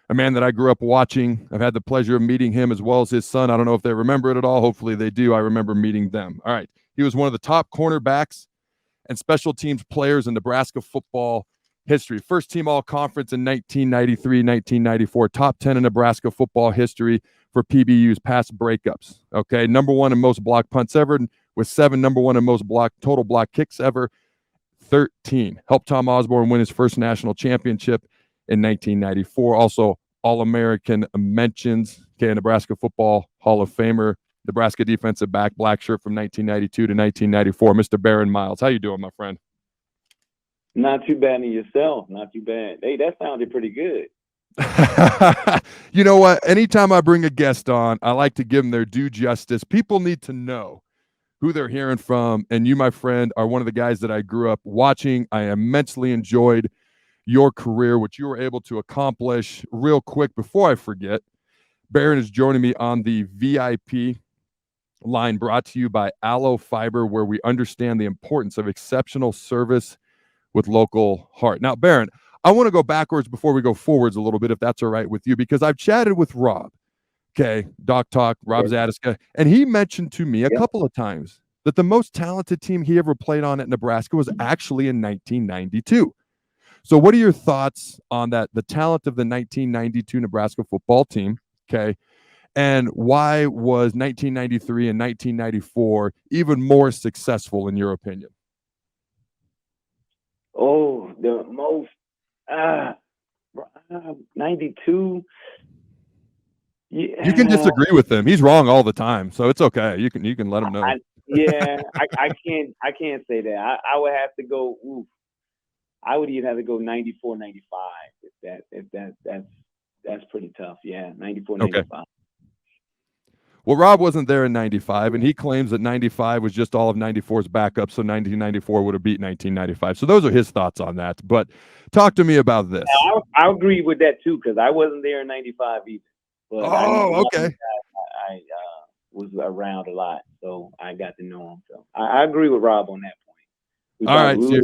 a man that I grew up watching. I've had the pleasure of meeting him as well as his son. I don't know if they remember it at all. Hopefully they do. I remember meeting them. All right. He was one of the top cornerbacks and special teams players in Nebraska football history. First team all conference in 1993, 1994, top 10 in Nebraska football history for PBU's pass breakups. Okay. Number one in most block punts ever with 7, number one in most total block kicks ever, 13. Helped Tom Osborne win his first national championship in 1994. Also All-American mentions. Okay. Nebraska football Hall of Famer. Nebraska defensive back, black shirt from 1992 to 1994. Mr. Barron Miles, how you doing, my friend? Not too bad in yourself. Not too bad. Hey, that sounded pretty good. You know what? Anytime I bring a guest on, I like to give them their due justice. People need to know who they're hearing from. And you, my friend, are one of the guys that I grew up watching. I immensely enjoyed your career, what you were able to accomplish. Real quick, before I forget, Barron is joining me on the VIP line brought to you by Aloe Fiber, where we understand the importance of exceptional service with local heart. Now, Barron, I want to go backwards before we go forwards a little bit, if that's all right with you, because I've chatted with Rob, okay, Doc Talk, Rob Zadiska, and he mentioned to me a couple of times that the most talented team he ever played on at Nebraska was actually in 1992. So what are your thoughts on that, the talent of the 1992 Nebraska football team, okay, and why was 1993 and 1994 even more successful in your opinion? Oh, the most 92. Yeah. You can disagree with him. He's wrong all the time, so it's okay. You can let him know. I can't say that. I would have to go. Oof, I would even have to go 94, 95. That's pretty tough. Yeah, 94, 95. Okay. Well, Rob wasn't there in 95, and he claims that 95 was just all of 94's backup, so 1994 would have beat 1995. So those are his thoughts on that. But talk to me about this. I agree with that, too, because I wasn't there in 95 either. But okay. I was around a lot, so I got to know him. So I agree with Rob on that point. All right. So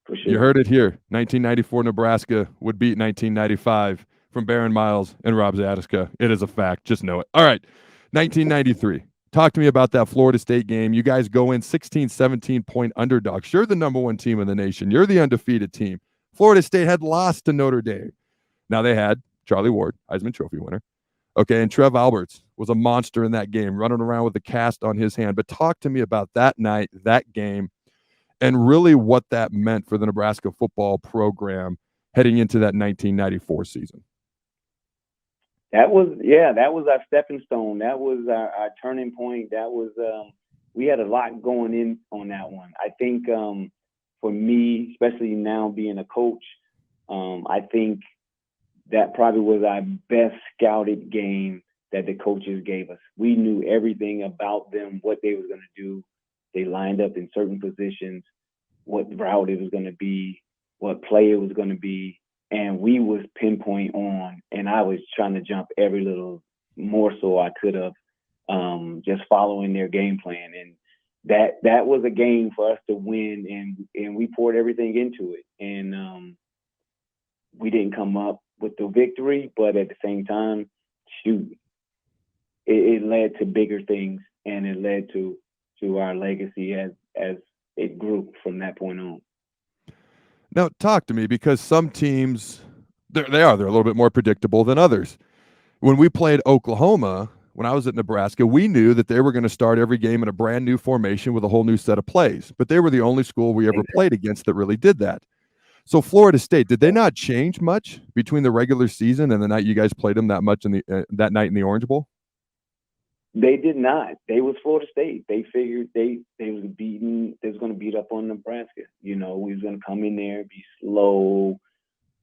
for sure. You heard it here. 1994 Nebraska would beat 1995 from Barron Miles and Rob Zadiska. It is a fact. Just know it. All right. 1993. Talk to me about that Florida State game. You guys go in 16, 17-point underdogs. You're the number one team in the nation. You're the undefeated team. Florida State had lost to Notre Dame. Now they had Charlie Ward, Heisman Trophy winner. Okay, and Trev Alberts was a monster in that game, running around with a cast on his hand. But talk to me about that night, that game, and really what that meant for the Nebraska football program heading into that 1994 season. That was our stepping stone. That was our turning point. That was we had a lot going in on that one. I think for me, especially now being a coach, I think that probably was our best scouted game that the coaches gave us. We knew everything about them, what they were going to do. They lined up in certain positions, what route it was going to be, what play it was going to be. And we was pinpoint on, and I was trying to jump every little morsel I could have, just following their game plan. And that was a game for us to win, and we poured everything into it. And we didn't come up with the victory, but at the same time, it led to bigger things, and it led to our legacy as it grew from that point on. Now, talk to me, because some teams, they're a little bit more predictable than others. When we played Oklahoma, when I was at Nebraska, we knew that they were going to start every game in a brand new formation with a whole new set of plays. But they were the only school we ever played against that really did that. So Florida State, did they not change much between the regular season and the night you guys played them that much in that night in the Orange Bowl? They did not. They was Florida State. They figured they was going to beat up on Nebraska. You know, we was going to come in there, be slow,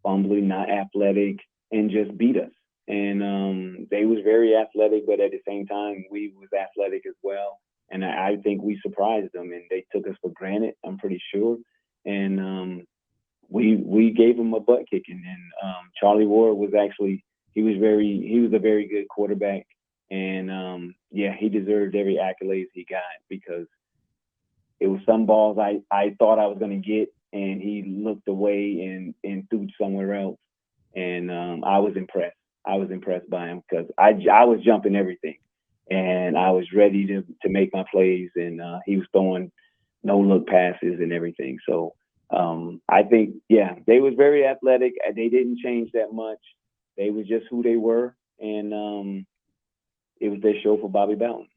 fumbling, not athletic, and just beat us. And they was very athletic, but at the same time, we was athletic as well. And I think we surprised them, and they took us for granted, I'm pretty sure. And we gave them a butt kicking. And Charlie Ward was actually he was a very good quarterback. And he deserved every accolade he got, because it was some balls I thought I was going to get, and he looked away and threw somewhere else. and I was impressed. I was impressed by him because I was jumping everything, and I was ready to make my plays, and he was throwing no look passes and everything. So I think, yeah, they was very athletic. They didn't change that much. They was just who they were, and it was their show for Bobby Bowden.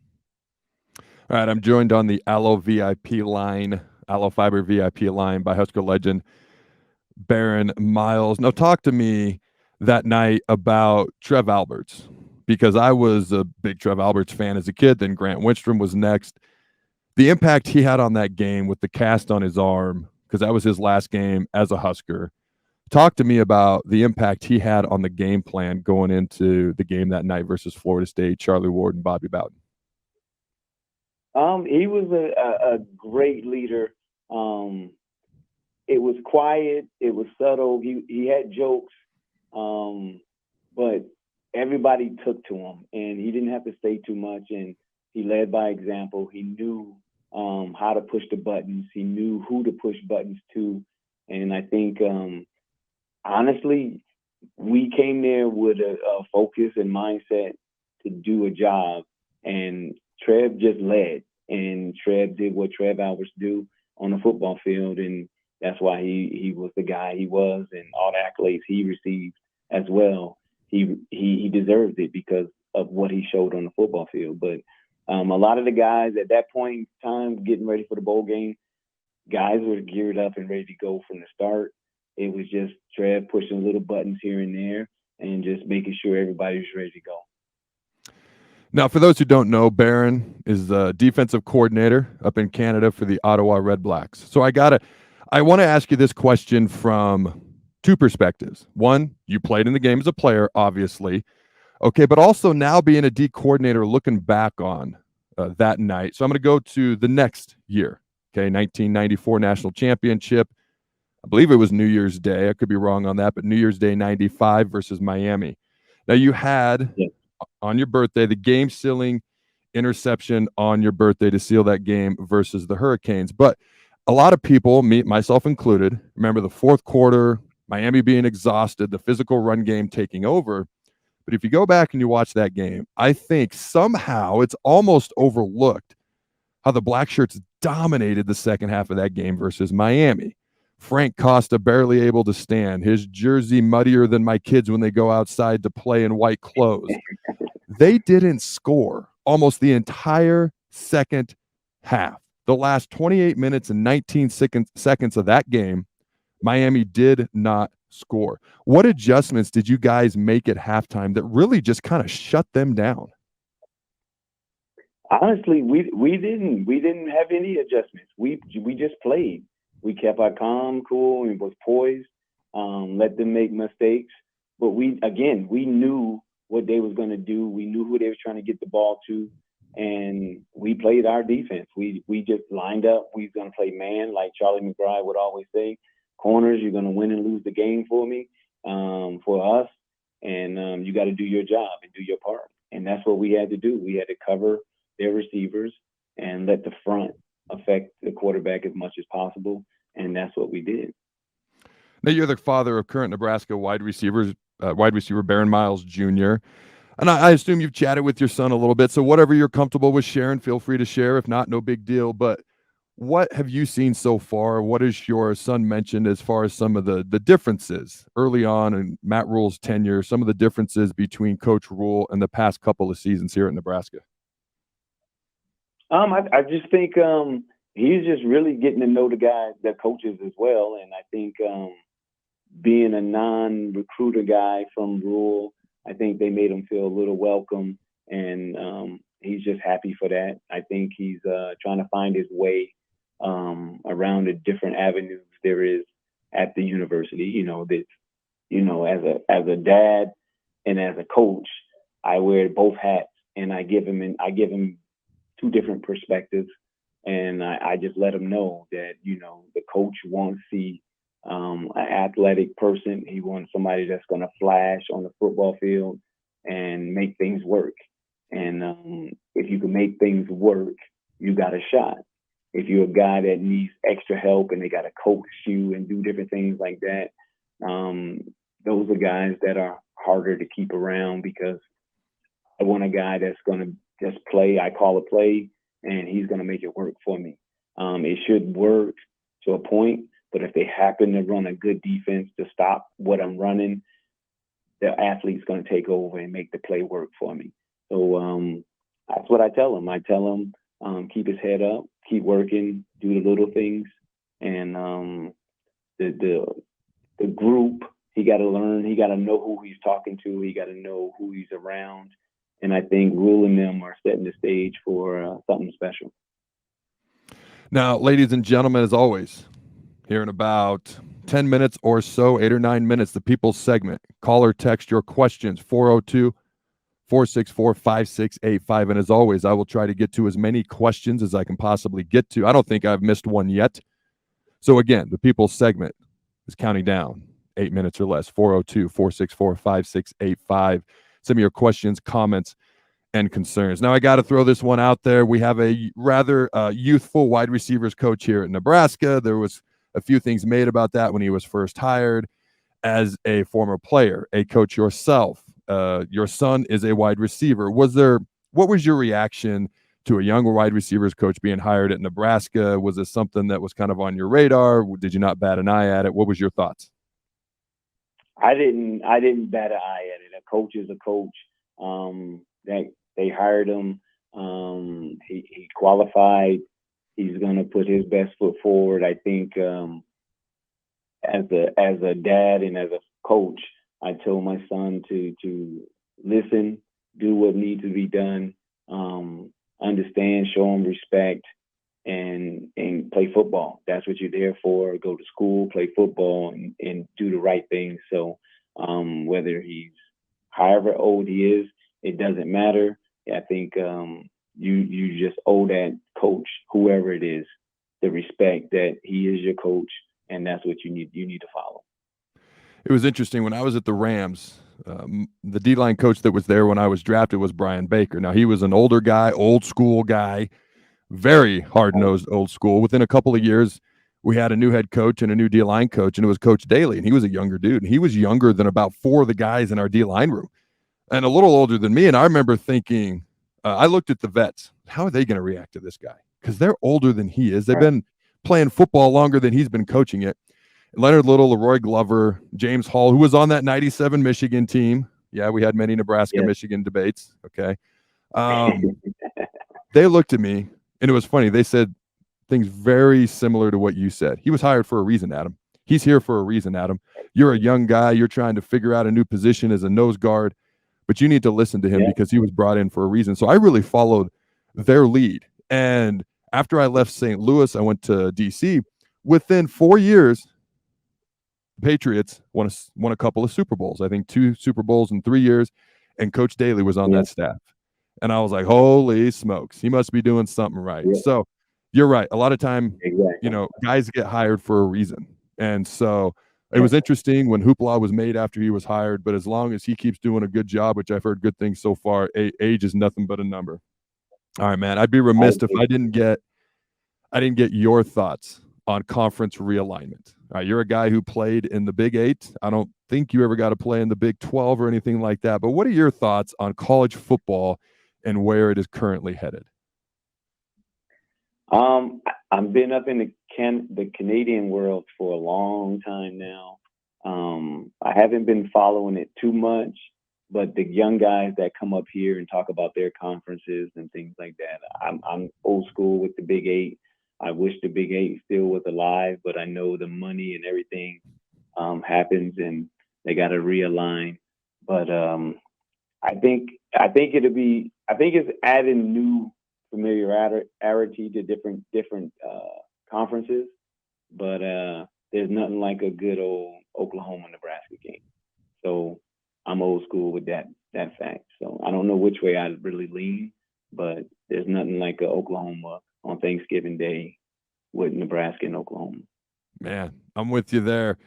All right, I'm joined on the Allo VIP line, Allo Fiber VIP line by Husker legend Barron Miles. Now, talk to me that night about Trev Alberts, because I was a big Trev Alberts fan as a kid. Then Grant Winstrom was next. The impact he had on that game with the cast on his arm, because that was his last game as a Husker. Talk to me about the impact he had on the game plan going into the game that night versus Florida State, Charlie Ward and Bobby Bowden. He was a great leader. It was quiet. It was subtle. He had jokes, but everybody took to him, and he didn't have to say too much. And he led by example. He knew how to push the buttons. He knew who to push buttons to, and I think honestly, we came there with a focus and mindset to do a job, and Trev just led, and Trev did what Trev Alberts do on the football field, and that's why he was the guy he was, and all the accolades he received as well. He deserved it because of what he showed on the football field. But a lot of the guys at that point in time, getting ready for the bowl game, guys were geared up and ready to go from the start. It was just Trev pushing little buttons here and there and just making sure everybody was ready to go. Now, for those who don't know, Barron is the defensive coordinator up in Canada for the Ottawa Red Blacks. So I want to ask you this question from two perspectives. One, you played in the game as a player, obviously. Okay, but also now being a D coordinator, looking back on that night. So I'm going to go to the next year. Okay, 1994 National Championship. I believe it was New Year's Day. I could be wrong on that, but New Year's Day 95 versus Miami. Now you had on your birthday the game sealing interception on your birthday to seal that game versus the Hurricanes. But a lot of people, me, myself included, remember the fourth quarter, Miami being exhausted, the physical run game taking over. But if you go back and you watch that game, I think somehow it's almost overlooked how the Black Shirts dominated the second half of that game versus Miami. Frank Costa barely able to stand, his jersey muddier than my kids when they go outside to play in white clothes. They didn't score almost the entire second half. The last 28 minutes and 19 seconds of that game, Miami did not score. What adjustments did you guys make at halftime that really just kind of shut them down? Honestly, we didn't have any adjustments. We just played. We kept our calm, cool, and was poised. Let them make mistakes, but we knew what they was going to do. We knew who they was trying to get the ball to, and we played our defense. We just lined up. We was going to play man, like Charlie McBride would always say. Corners, you're going to win and lose the game for me, for us, and you got to do your job and do your part. And that's what we had to do. We had to cover their receivers and let the front affect the quarterback as much as possible, and that's what we did. Now, you're the father of current Nebraska wide receiver Barron Miles Jr., and I assume you've chatted with your son a little bit, so whatever you're comfortable with sharing, feel free to share. If not, no big deal. But what have you seen so far? What has your son mentioned as far as some of the differences early on in Matt Rule's tenure, some of the differences between Coach Rule and the past couple of seasons here at Nebraska? I just think he's just really getting to know the coaches as well, and I think being a non-recruiter guy from Rule, I think they made him feel a little welcome, and he's just happy for that. I think he's trying to find his way around the different avenues there is at the university. As a dad and as a coach, I wear both hats, and I give him two different perspectives, and I just let him know that the coach wants to see an athletic person. He wants somebody that's going to flash on the football field and make things work. And if you can make things work, you got a shot. If you're a guy that needs extra help and they got to coach you and do different things like that, those are guys that are harder to keep around because I want a guy that's going to just play. I call a play, and he's going to make it work for me. It should work to a point, but if they happen to run a good defense to stop what I'm running, the athlete's going to take over and make the play work for me. So that's what I tell him. I tell him keep his head up, keep working, do the little things, and the group. He got to learn. He got to know who he's talking to. He got to know who he's around. And I think Rule and them are setting the stage for something special. Now, ladies and gentlemen, as always, here in about 10 minutes or so, 8 or 9 minutes, the People's segment. Call or text your questions, 402-464-5685. And as always, I will try to get to as many questions as I can possibly get to. I don't think I've missed one yet. So again, the People's segment is counting down 8 minutes or less, 402-464-5685. Some of your questions, comments, and concerns. Now, I got to throw this one out there. We have a rather youthful wide receivers coach here at Nebraska. There was a few things made about that when he was first hired. As a former player, a coach yourself, your son is a wide receiver. What was your reaction to a young wide receivers coach being hired at Nebraska? Was this something that was kind of on your radar? Did you not bat an eye at it? What was your thoughts? I didn't bat an eye at it. A coach is a coach. They hired him. He qualified. He's going to put his best foot forward. I think as a dad and as a coach, I told my son to listen, do what needs to be done, understand, show him respect, and play football. That's what you're there for. Go to school, play football, and do the right thing. So whether he's however old he is, it doesn't matter. I think you just owe that coach, whoever it is, the respect that he is your coach, and that's what you need to follow. It was interesting when I was at the Rams. The D-line coach that was there when I was drafted was Brian Baker. Now, he was an older guy, old school guy, very hard-nosed old school. Within a couple of years, we had a new head coach and a new D-line coach, and it was Coach Daly, and he was a younger dude. And he was younger than about 4 of the guys in our D-line room and a little older than me. And I remember thinking, I looked at the vets. How are they going to react to this guy? Because they're older than he is. They've been playing football longer than he's been coaching it. Leonard Little, Leroy Glover, James Hall, who was on that 97 Michigan team. Yeah, we had many Nebraska-Michigan debates. Okay. They looked at me, and it was funny. They said things very similar to what you said. He was hired for a reason, Adam. He's here for a reason, Adam. You're a young guy. You're trying to figure out a new position as a nose guard, but you need to listen to him because he was brought in for a reason. So I really followed their lead. And after I left St. Louis, I went to D.C. Within 4 years, the Patriots won a couple of Super Bowls. I think 2 Super Bowls in 3 years, and Coach Daly was on that staff. And I was like, holy smokes, he must be doing something right. So you're right. A lot of time, guys get hired for a reason. And so it was interesting when hoopla was made after he was hired, but as long as he keeps doing a good job, which I've heard good things so far, age is nothing but a number. All right, man. I'd be remiss if I didn't get your thoughts on conference realignment. All right, you're a guy who played in the Big 8. I don't think you ever got to play in the Big 12 or anything like that. But what are your thoughts on college football and where it is currently headed? I've been up in the Canadian world for a long time now. I haven't been following it too much, but the young guys that come up here and talk about their conferences and things like that, I'm old school with the Big 8. I wish the Big 8 still was alive, but I know the money and everything happens, and they got to realign. But I think it's adding new familiarity to different conferences. But there's nothing like a good old Oklahoma-Nebraska game. So I'm old school with that fact. So I don't know which way I'd really lean, but there's nothing like a Oklahoma on Thanksgiving Day with Nebraska and Oklahoma. Man, I'm with you there.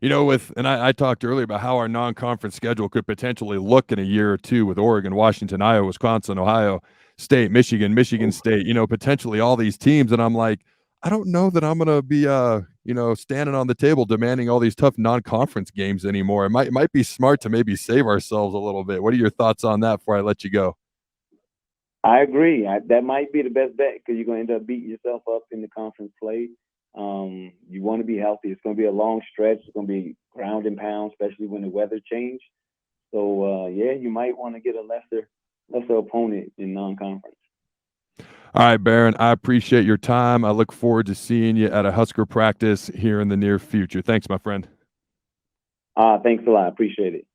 I talked earlier about how our non-conference schedule could potentially look in a year or two with Oregon, Washington, Iowa, Wisconsin, Ohio State, Michigan State, potentially all these teams. And I'm like, I don't know that I'm gonna be standing on the table demanding all these tough non-conference games anymore. It might be smart to maybe save ourselves a little bit. What are your thoughts on that before I let you go? I agree. That might be the best bet because you're going to end up beating yourself up in the conference play. You want to be healthy. It's going to be a long stretch. It's going to be ground and pound, especially when the weather change. So yeah, you might want to get a lesser opponent in non-conference. All right, Barron, I appreciate your time. I look forward to seeing you at a Husker practice here in the near future. Thanks, my friend. Thanks a lot. Appreciate it.